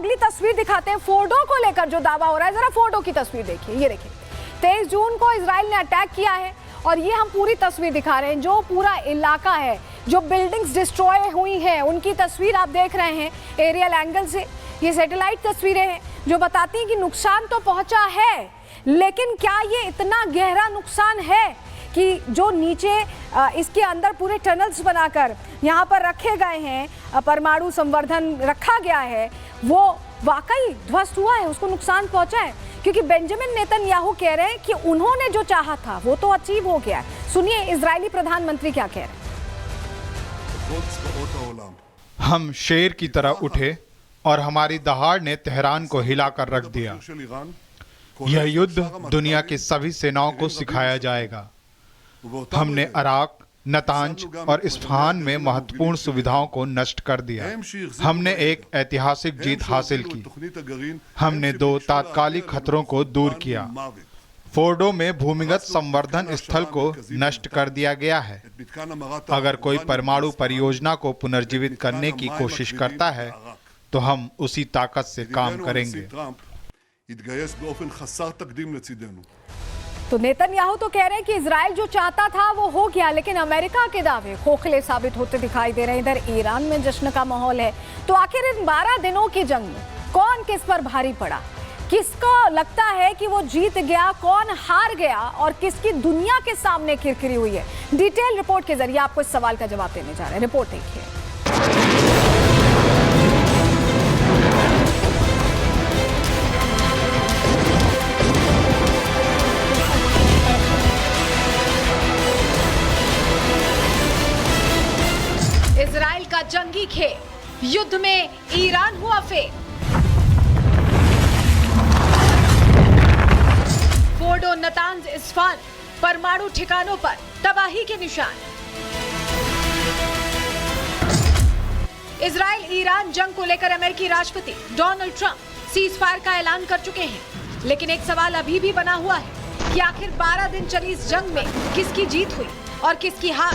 अगली तस्वीर दिखाते हैं फोर्डो को लेकर जो दावा हो रहा है। जरा फोर्डो की तस्वीर देखिए, ये देखिए 23 जून को इजराइल ने अटैक किया है और ये हम पूरी तस्वीर दिखा रहे हैं। जो पूरा इलाका है, जो बिल्डिंग्स डिस्ट्रॉय हुई हैं, उनकी तस्वीर आप देख रहे हैं एरियल एंगल से। ये सैटेलाइट तस्वीरें हैं जो बताती हैं कि नुकसान तो पहुंचा है, लेकिन क्या ये इतना गहरा नुकसान है कि जो नीचे इसके अंदर पूरे टनल्स बनाकर यहाँ पर रखे गए हैं, परमाणु संवर्धन रखा गया है, वो वाकई ध्वस्त हुआ है, उसको नुकसान पहुंचा है? क्योंकि बेंजामिन नेतन्याहू कह रहे हैं कि उन्होंने जो चाहा था वो तो अचीव हो गया है। सुनिए इजरायली प्रधानमंत्री क्या कह रहे हैं। हम शेर की तरह उठे और हमारी दहाड़ ने तेहरान को हिलाकर रख दिया। यह युद्ध दुनिया की सभी सेनाओं को सिखाया जाएगा। हमने अराक, नतांज और इस्फहान में महत्वपूर्ण सुविधाओं को नष्ट कर दिया। हमने एक ऐतिहासिक जीत हासिल की। हमने 2 तात्कालिक खतरों को दूर किया। फोर्डो में भूमिगत संवर्धन स्थल को नष्ट कर दिया गया है। अगर कोई परमाणु परियोजना को पुनर्जीवित करने की कोशिश करता है तो हम उसी ताकत से काम करेंगे। तो नेतन्याहू तो कह रहे हैं कि इजराइल जो चाहता था वो हो गया, लेकिन अमेरिका के दावे खोखले साबित होते दिखाई दे रहे हैं। इधर ईरान में जश्न का माहौल है। तो आखिर इन 12 दिनों की जंग में कौन किस पर भारी पड़ा? किसको लगता है कि वो जीत गया, कौन हार गया और किसकी दुनिया के सामने किरकिरी हुई है? डिटेल रिपोर्ट के जरिए आपको इस सवाल का जवाब देने जा रहे हैं। रिपोर्ट देखिए। इजराइल का जंगी खेल, युद्ध में ईरान हुआ फेल। फोर्डो, नतांज, इस्फहान परमाणु ठिकानों पर तबाही के निशान। इजराइल ईरान जंग को लेकर अमेरिकी राष्ट्रपति डोनाल्ड ट्रंप सीज फायर का ऐलान कर चुके हैं, लेकिन एक सवाल अभी भी बना हुआ है कि आखिर 12 दिन चली इस जंग में किसकी जीत हुई और किसकी हार?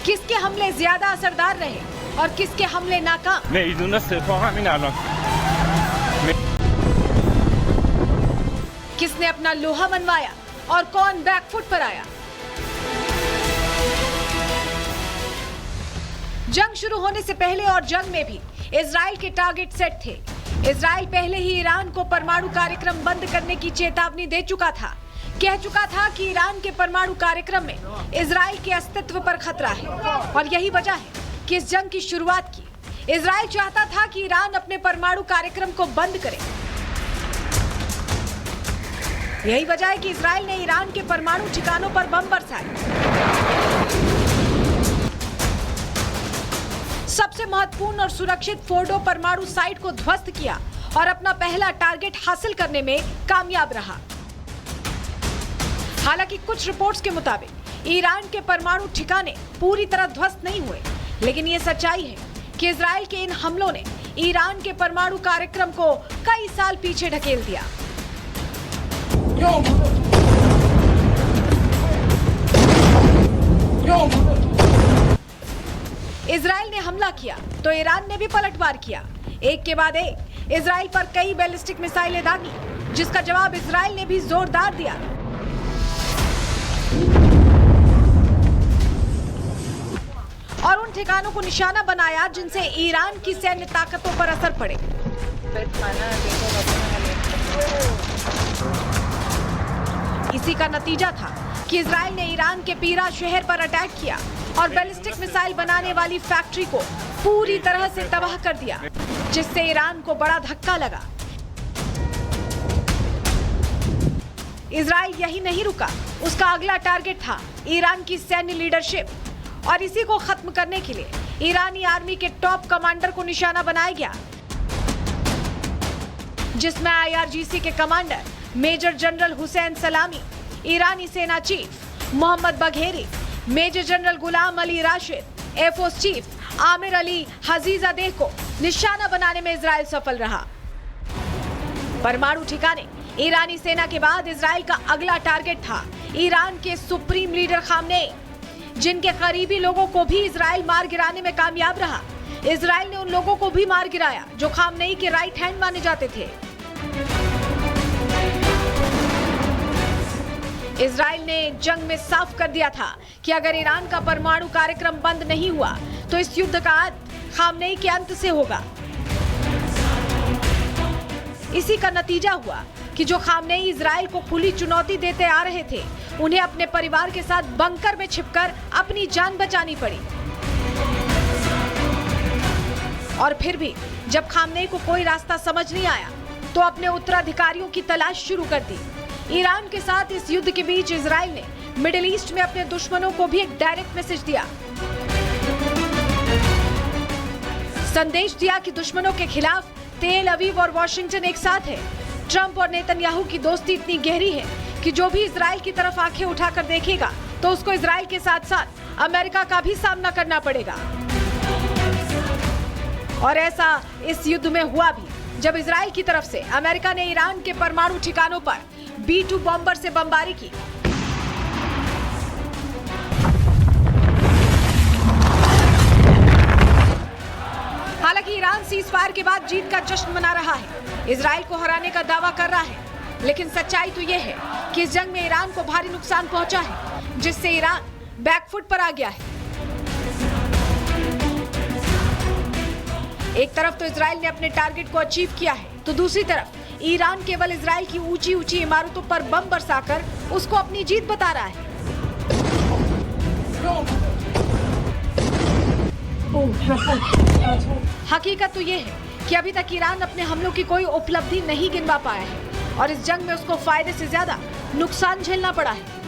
किसके हमले ज्यादा असरदार रहे और किसके हमले नाकाम? किसने अपना लोहा मनवाया और कौन बैकफुट पर आया? जंग शुरू होने से पहले और जंग में भी इजराइल के टारगेट सेट थे। इजराइल पहले ही ईरान को परमाणु कार्यक्रम बंद करने की चेतावनी दे चुका था। कह चुका था कि ईरान के परमाणु कार्यक्रम में इजराइल के अस्तित्व पर खतरा है और यही वजह है कि इस जंग की शुरुआत की। इजराइल चाहता था कि ईरान अपने परमाणु कार्यक्रम को बंद करे। यही वजह है कि इजराइल ने ईरान के परमाणु ठिकानों पर बम बरसाए। सबसे महत्वपूर्ण और सुरक्षित फोर्डो परमाणु साइट को ध्वस्त किया और अपना पहला टारगेट हासिल करने में कामयाब रहा। हालांकि कुछ रिपोर्ट्स के मुताबिक ईरान के परमाणु ठिकाने पूरी तरह ध्वस्त नहीं हुए, लेकिन ये सच्चाई है कि इजराइल के इन हमलों ने ईरान के परमाणु कार्यक्रम को कई साल पीछे ढकेल दिया। इजराइल ने हमला किया तो ईरान ने भी पलटवार किया। एक के बाद एक इजराइल पर कई बैलिस्टिक मिसाइलें दागी, जिसका जवाब इजराइल ने भी जोरदार दिया। और उन ठिकानों को निशाना बनाया जिनसे ईरान की सैन्य ताकतों पर असर पड़े। इसी का नतीजा था कि इजराइल ने ईरान के पीरा शहर पर अटैक किया और बैलिस्टिक मिसाइल बनाने वाली फैक्ट्री को पूरी तरह से तबाह कर दिया, जिससे ईरान को बड़ा धक्का लगा। इजराइल यही नहीं रुका, उसका अगला टारगेट था ईरान की सैन्य लीडरशिप, और इसी को खत्म करने के लिए ईरानी आर्मी के टॉप कमांडर को निशाना बनाया गया, जिसमें IRGC के commander major general Hussain Salami, ईरानी सेना chief Mohammad Bagheri, major general Gholam Ali Rashid, air force chief Amir Ali Hajizadeh को निशाना बनाने में इजराइल सफल रहा। परमाणु ठिकाने ईरानी सेना के बाद इजराइल का अगला टारगेट था ईरान के सुप्रीम लीडर खामनेई, जिनके करीबी लोगों को भी इजराइल मार गिराने में कामयाब रहा। इजराइल ने उन लोगों को भी मार गिराया जो खामनेई के राइट हैंड माने जाते थे। इजराइल ने जंग में साफ कर दिया था कि अगर ईरान का परमाणु कार्यक्रम बंद नहीं हुआ तो इस युद्ध का अंत खामनेई के अंत से होगा। इसी का नतीजा हुआ कि जो खामनेई इजराइल को खुली चुनौती देते आ रहे थे, उन्हें अपने परिवार के साथ बंकर में छिपकर अपनी जान बचानी पड़ी। और फिर भी जब खामनेई को कोई रास्ता समझ नहीं आया तो अपने उत्तराधिकारियों की तलाश शुरू कर दी। ईरान के साथ इस युद्ध के बीच इजराइल ने मिडिल ईस्ट में अपने दुश्मनों को भी एक डायरेक्ट मैसेज दिया। संदेश दिया कि दुश्मनों के खिलाफ तेल अवीव और वॉशिंगटन एक साथ है। ट्रंप और नेतन्याहू की दोस्ती इतनी गहरी है कि जो भी इजराइल की तरफ आंखें उठाकर देखेगा तो उसको इजराइल के साथ साथ अमेरिका का भी सामना करना पड़ेगा। और ऐसा इस युद्ध में हुआ भी जब इजराइल की तरफ से अमेरिका ने ईरान के परमाणु ठिकानों पर B-2 बॉम्बर से बमबारी की। हालांकि ईरान सीज़फायर के बाद जीत का जश्न मना रहा है, इजराइल को हराने का दावा कर रहा है, लेकिन सच्चाई तो यह है कि इस जंग में ईरान को भारी नुकसान पहुंचा है, जिससे ईरान बैकफुट पर आ गया है। एक तरफ तो इजराइल ने अपने टारगेट को अचीव किया है, तो दूसरी तरफ ईरान केवल इजराइल की ऊंची ऊंची इमारतों पर बम बरसाकर उसको अपनी जीत बता रहा है। हकीकत तो ये है कि अभी तक ईरान अपने हमलों की कोई उपलब्धि नहीं गिनवा पाया है और इस जंग में उसको फायदे से ज्यादा नुकसान झेलना पड़ा है।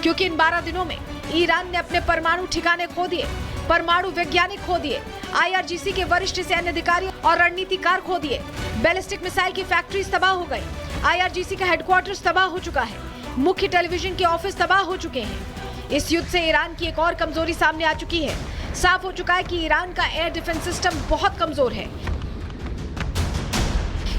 क्योंकि इन 12 दिनों में ईरान ने अपने परमाणु ठिकाने खो दिए, परमाणु वैज्ञानिक खो दिए, IRGC के वरिष्ठ सैन्य अधिकारी और रणनीतिकार खो दिए, बैलिस्टिक मिसाइल की फैक्ट्री तबाह हो गई, IRGC का हेडक्वार्टर्स तबाह हो चुका है, मुख्य टेलीविजन के ऑफिस तबाह हो चुके हैं। इस युद्ध से ईरान की एक और कमजोरी सामने आ चुकी है। साफ हो चुका है कि ईरान का एयर डिफेंस सिस्टम बहुत कमजोर है,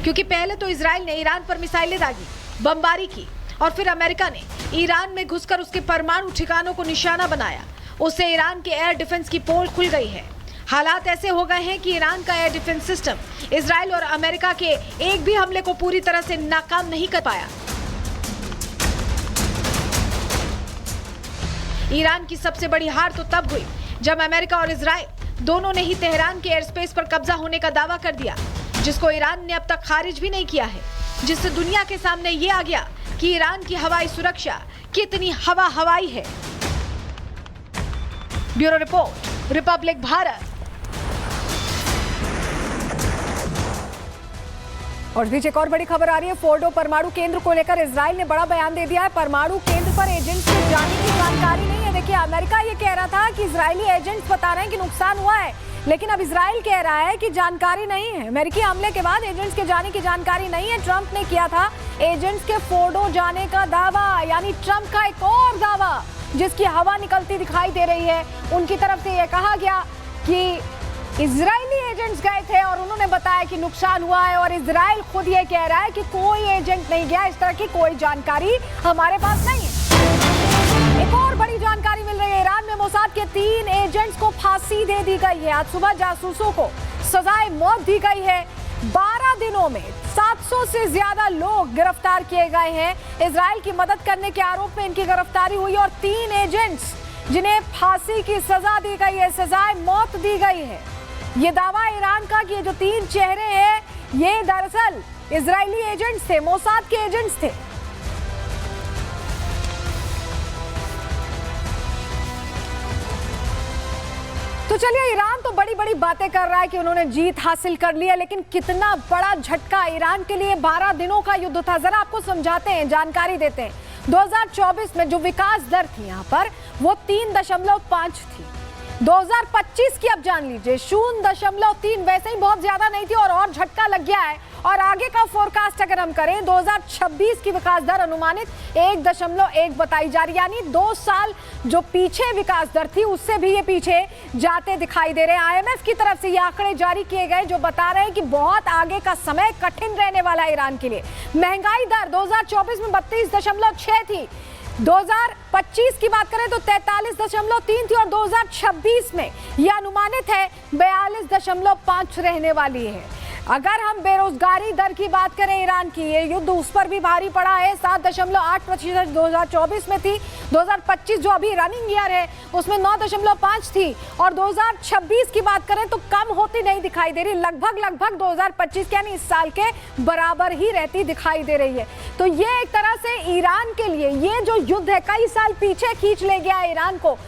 क्योंकि पहले तो इजराइल ने ईरान पर मिसाइलें दागी, बमबारी की और फिर अमेरिका ने ईरान में घुसकर उसके परमाणु ठिकानों को निशाना बनाया। उससे ईरान के एयर डिफेंस की पोल खुल गई है। हालात ऐसे हो गए हैं कि ईरान का एयर डिफेंस सिस्टम इजराइल और अमेरिका के एक भी हमले को पूरी तरह से नाकाम नहीं कर पाया। ईरान की सबसे बड़ी हार तो तब हुई जब अमेरिका और इजराइल दोनों ने ही तेहरान के एयर स्पेस पर कब्जा होने का दावा कर दिया, जिसको ईरान ने अब तक खारिज भी नहीं किया है, जिससे दुनिया के सामने ये आ गया कि ईरान की हवाई सुरक्षा कितनी हवाई है। Bureau report, Republic Bharat. और बीच एक और बड़ी खबर आ रही है। फोर्डो परमाणु केंद्र को लेकर इजराइल ने बड़ा बयान दे दिया है। परमाणु केंद्र पर एजेंट्स के जाने की जानकारी नहीं है। देखिए, अमेरिका ये कह रहा था कि इजरायली एजेंट्स बता रहे हैं कि नुकसान हुआ है, लेकिन अब इजराइल कह रहा है कि जानकारी नहीं है। अमेरिकी हमले के बाद एजेंट्स के जाने की जानकारी नहीं है। ट्रंप ने किया था एजेंट्स के फोर्डो जाने का दावा, यानी ट्रंप का एक और दावा जिसकी हवा निकलती दिखाई दे रही है। उनकी तरफ से यह कहा गया कि इजरायली एजेंट्स गए थे और उन्होंने बताया कि नुकसान हुआ है, और इजराइल खुद ये कह रहा है कि कोई एजेंट नहीं गया, इस तरह की कोई जानकारी हमारे पास नहीं है। एक और बड़ी जानकारी मिल रही है। ईरान में मोसाद के 3 एजेंट्स को फांसी दे दी गई है। आज सुबह जासूसों को सजाए मौत दी गई है। 12 दिनों में 700 से ज्यादा लोग गिरफ्तार किए गए हैं। इजराइल की मदद करने के आरोप में इनकी गिरफ्तारी हुई और 3 एजेंट्स जिन्हें फांसी की सजा दी गई है, सजाए मौत दी गई है। ये दावा ईरान का कि ये जो 3 चेहरे हैं ये दरअसल इजरायली एजेंट्स थे, मोसाद के एजेंट्स थे। तो चलिए, ईरान तो बड़ी बड़ी बातें कर रहा है कि उन्होंने जीत हासिल कर ली है, लेकिन कितना बड़ा झटका ईरान के लिए 12 दिनों का युद्ध था, जरा आपको समझाते हैं, जानकारी देते हैं। 2024 में जो विकास दर थी यहाँ पर वो 3.5 थी। 2025 की अब जान लीजिए 0.3, वैसे ही बहुत ज्यादा नहीं थी और झटका लग गया है। और आगे का फोरकास्ट अगर हम करें, 2026 की विकास दर अनुमानित 1.1 बताई जा रही, यानी 2 साल जो पीछे विकास दर थी उससे भी ये पीछे जाते दिखाई दे रहे हैं। IMF की तरफ से ये आंकड़े जारी किए गए जो बता रहे हैं कि बहुत आगे का समय कठिन रहने वाला है ईरान के लिए। महंगाई दर 2024 में 32.6 थी, 2025 की बात करें तो 43.3 थी और 2026 में यह अनुमानित है 42.5 रहने वाली है। अगर हम बेरोजगारी दर की बात करें ईरान की, ये युद्ध उस पर भी भारी पड़ा है। 7.8% 2024 में थी, 2025 जो अभी रनिंग ईयर है उसमें 9.5 थी और 2026 की बात करें तो कम होती नहीं दिखाई दे रही, लगभग 2025 के यानी इस साल के बराबर ही रहती दिखाई दे रही है। तो ये एक तरह से ईरान के लिए ये जो युद्ध है कई साल पीछे खींच ले गया है ईरान को,